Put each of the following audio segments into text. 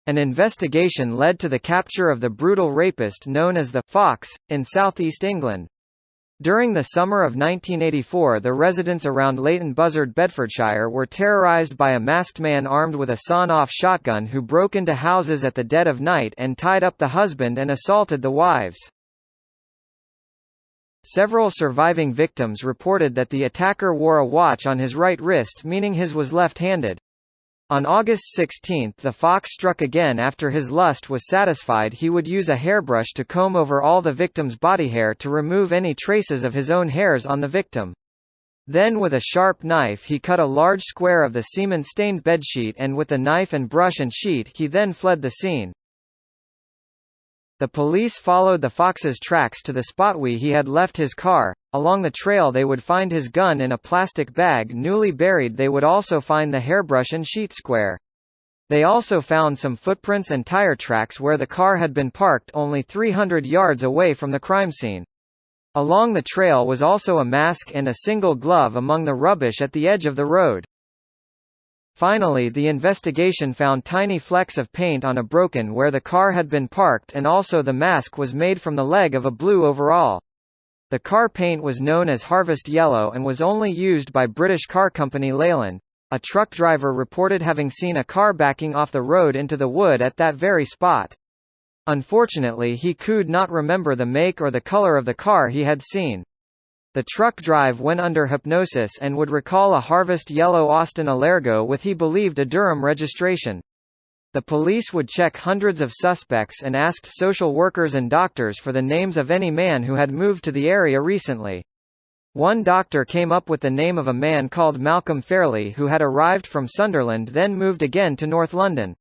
An investigation led to the capture of the brutal rapist known as the Fox, in southeast England. During the summer of 1984, the residents around Leighton Buzzard, Bedfordshire were terrorised by a masked man armed with a sawn-off shotgun who broke into houses at the dead of night and tied up the husband and assaulted the wives. Several surviving victims reported that the attacker wore a watch on his right wrist, meaning his was left-handed. On August 16 the Fox struck again. After his lust was satisfied, he would use a hairbrush to comb over all the victim's body hair to remove any traces of his own hairs on the victim. Then with a sharp knife he cut a large square of the semen-stained bedsheet, and with the knife and brush and sheet he then fled the scene. The police followed the Fox's tracks to the spot where he had left his car. Along the trail they would find his gun in a plastic bag newly buried. They would also find the hairbrush and sheet square. They also found some footprints and tire tracks where the car had been parked only 300 yards away from the crime scene. Along the trail was also a mask and a single glove among the rubbish at the edge of the road. Finally, the investigation found tiny flecks of paint on a broken where the car had been parked, and also the mask was made from the leg of a blue overall. The car paint was known as Harvest Yellow and was only used by British car company Leyland. A truck driver reported having seen a car backing off the road into the wood at that very spot. Unfortunately, he could not remember the make or the color of the car he had seen. The truck drive went under hypnosis and would recall a Harvest Yellow Austin Allergo with, he believed, a Durham registration. The police would check hundreds of suspects and asked social workers and doctors for the names of any man who had moved to the area recently. One doctor came up with the name of a man called Malcolm Fairley who had arrived from Sunderland, then moved again to North London.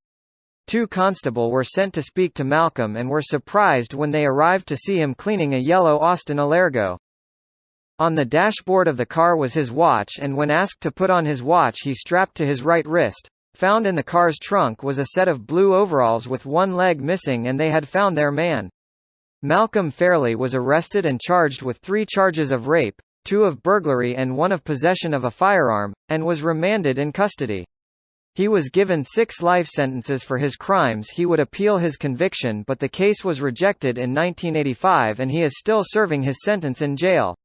2 constables were sent to speak to Malcolm and were surprised when they arrived to see him cleaning a yellow Austin Allergo. On the dashboard of the car was his watch, and when asked to put on his watch he strapped to his right wrist. Found in the car's trunk was a set of blue overalls with one leg missing, and they had found their man. Malcolm Fairley was arrested and charged with 3 charges of rape, 2 of burglary and 1 of possession of a firearm, and was remanded in custody. He was given 6 life sentences for his crimes. He would appeal his conviction, but the case was rejected in 1985 and he is still serving his sentence in jail.